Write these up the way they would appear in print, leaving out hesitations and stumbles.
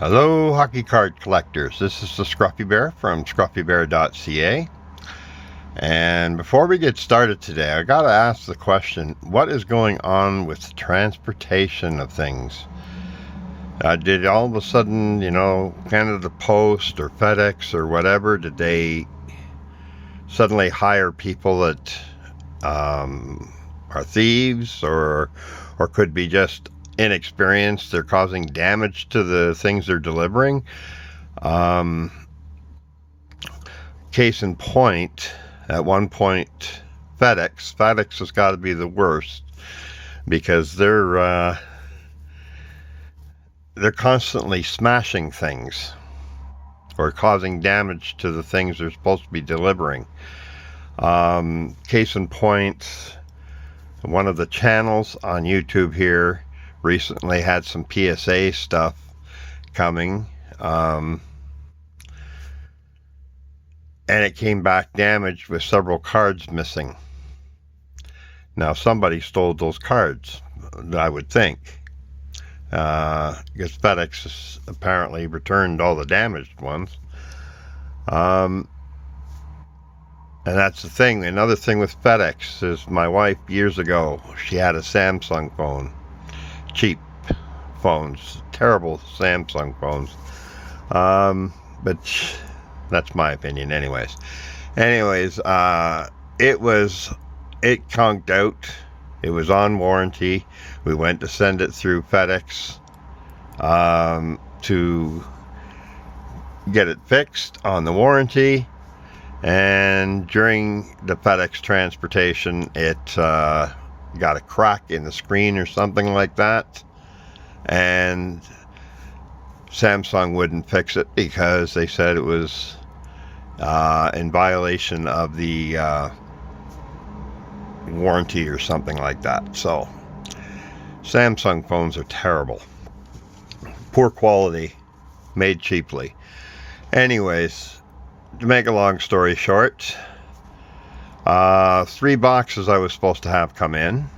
Hello, hockey card collectors. This is the Scruffy Bear from Scruffybear.ca. And before we get started today, I gotta ask the question, what is going on with the transportation of things? Did all of a sudden, Canada Post or FedEx or whatever, did they suddenly hire people that are thieves or could be just inexperienced? They're causing damage to the things they're delivering. Case in point, at one point, FedEx has got to be the worst because they're constantly smashing things or causing damage to the things they're supposed to be delivering. Case in point, one of the channels on YouTube here recently had some PSA stuff coming, and it came back damaged with several cards missing. Now somebody stole those cards, I would think, because FedEx has apparently returned all the damaged ones. And that's the thing. Another thing with FedEx is my wife, years ago, she had a Samsung phone. Cheap phones. Terrible Samsung phones. But that's my opinion anyways. It conked out. It was on warranty. We went to send it through FedEx to get it fixed on the warranty. And during the FedEx transportation, it got a crack in the screen or something like that. And Samsung wouldn't fix it because they said it was in violation of the warranty or something like that. So Samsung phones are terrible. Poor quality, made cheaply. Anyways, to make a long story short, 3 boxes I was supposed to have come in,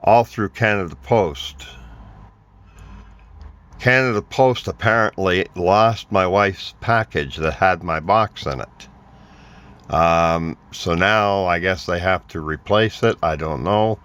all through Canada Post. Canada Post apparently lost my wife's package that had my box in it. So now I guess they have to replace it. I don't know.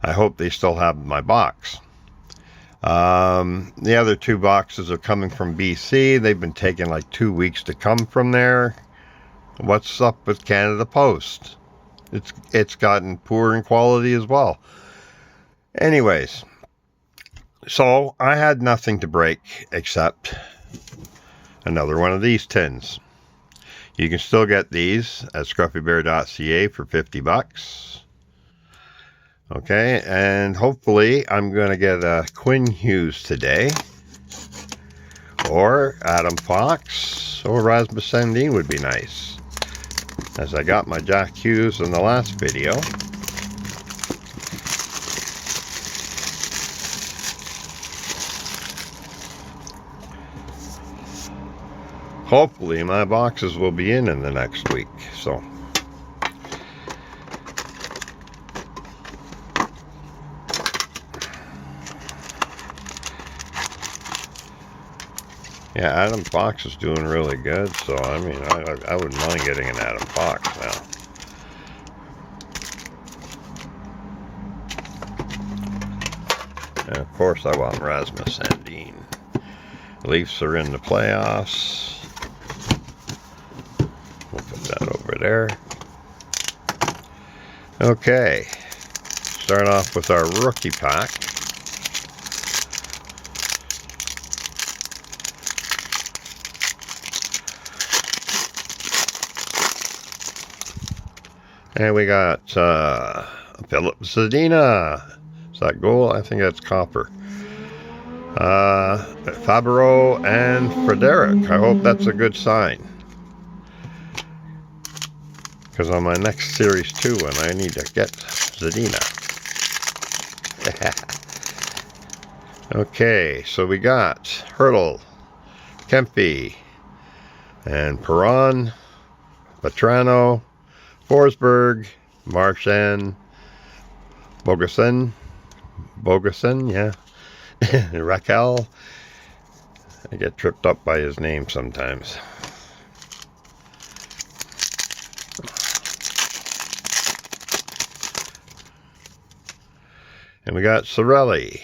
I hope they still have my box. The other 2 boxes are coming from BC. They've been taking like 2 weeks to come from there. What's up with Canada Post? It's gotten poor in quality as well. Anyways, so I had nothing to break except another one of these tins. You can still get these at Scruffybear.ca for $50. Okay, and hopefully I'm going to get a Quinn Hughes today, or Adam Fox, or Rasmus Sandin would be nice, as I got my Jack Hughes in the last video. Hopefully my boxes will be in the next week, so. Yeah, Adam Fox is doing really good, so I mean, I wouldn't mind getting an Adam Fox now. And of course I want Rasmus Sandin. Leafs are in the playoffs. We'll put that over there. Okay, start off with our rookie pack. And we got Philip Zadina. Is that gold? I think that's copper. Fabro and Frederic. I hope that's a good sign. Because on my next Series 2 one, I need to get Zadina. Okay, so we got Hurdle, Kempe, and Perron, Vetrano, Forsberg, Marchand, Bogason, yeah, Raquel. I get tripped up by his name sometimes. And we got Sorelli,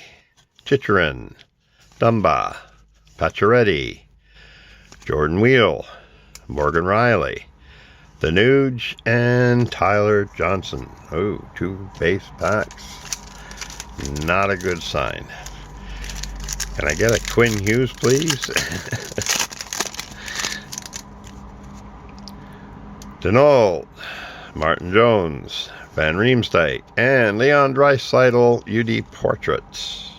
Chicherin, Dumba, Pacioretty, Jordan Wheel, Morgan Riley, The Nuge, and Tyler Johnson. Oh, 2 base packs. Not a good sign. Can I get a Quinn Hughes, please? Denault, Martin Jones, Van Riemsdyk, and Leon Draisaitl UD Portraits.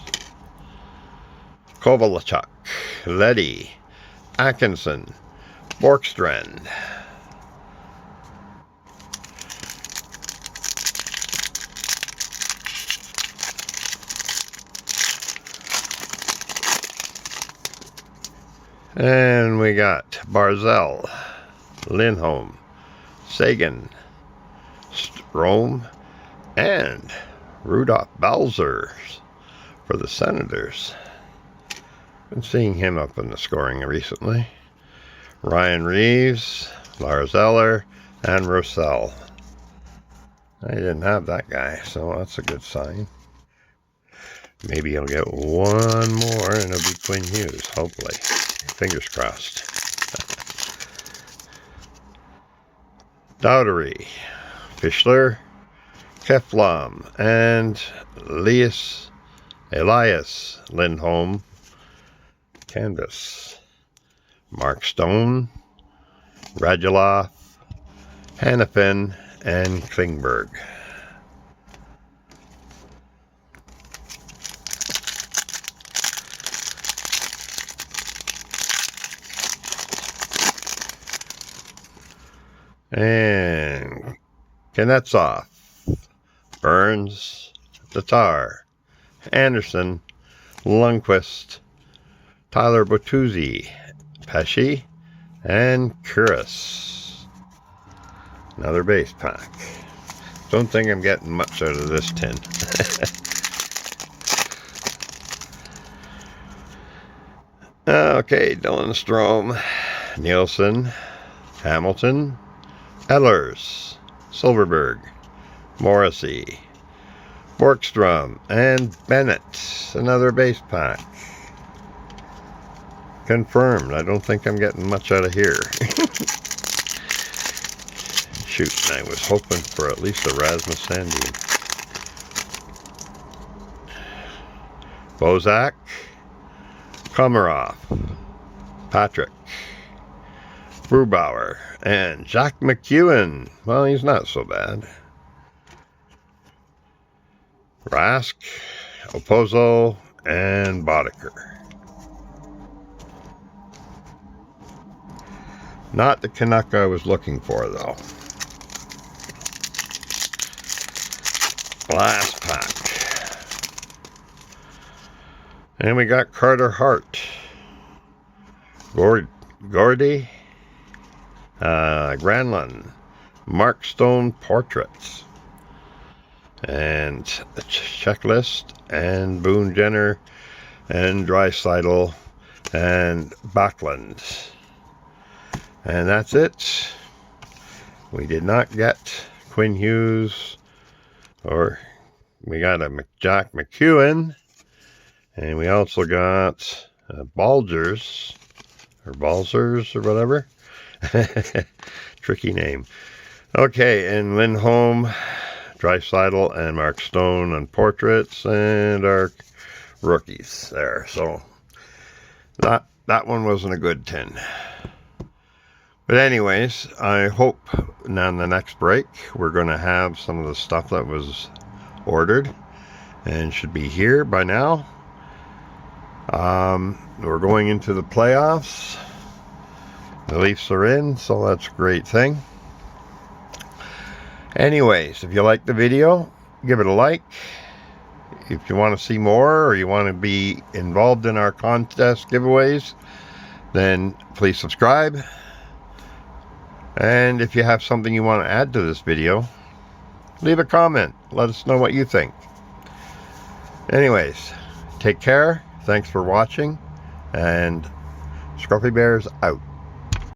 Kovalchuk, Leddy, Atkinson, Borkstrand. And we got Barzell, Lindholm, Sagan, Strome, and Rudolph Balzer for the Senators. Been seeing him up in the scoring recently. Ryan Reeves, Lars Eller, and Roussel. I didn't have that guy, so that's a good sign. Maybe he'll get one more and it'll be Quinn Hughes, hopefully. Fingers crossed. Dowdery, Fischler, Keflam, and Elias Lindholm. Canvas. Mark Stone, Radulov, Hannafin, and Klingberg. And Kuznetsov, Burns, Tatar, Anderson, Lundqvist, Tyler Bertuzzi, Pesci, and Kuris. Another base pack. Don't think I'm getting much out of this tin. Okay, Dylan Strome, Nielsen, Hamilton, Ehlers, Silverberg, Morrissey, Borkstrom, and Bennett. Another base pack. Confirmed. I don't think I'm getting much out of here. Shoot, I was hoping for at least a Rasmus Sandin. Bozak, Komarov, Patrick, Grubauer, and Jack McEwen. Well, he's not so bad. Rask, Opozo, and Boddicker. Not the Canuck I was looking for, though. Last pack. And we got Carter Hart. Gordy. Granlund. Mark Stone Portraits. And the checklist. And Boone Jenner. And Draisaitl. And Backlund. And that's it. We did not get Quinn Hughes, or we got a Jack McEwen, and we also got Balzers, or whatever. Tricky name. Okay, and Lindholm, Draisaitl, and Mark Stone on portraits, and our rookies there. So that one wasn't a good 10. But anyways, I hope on the next break we're going to have some of the stuff that was ordered and should be here by now. We're going into the playoffs. The Leafs are in, so that's a great thing. Anyways, if you like the video, give it a like. If you want to see more or you want to be involved in our contest giveaways, then please subscribe. And if you have something you want to add to this video, leave a comment. Let us know what you think. Anyways, take Take care. Thanks for watching. And Scruffy Bear's out.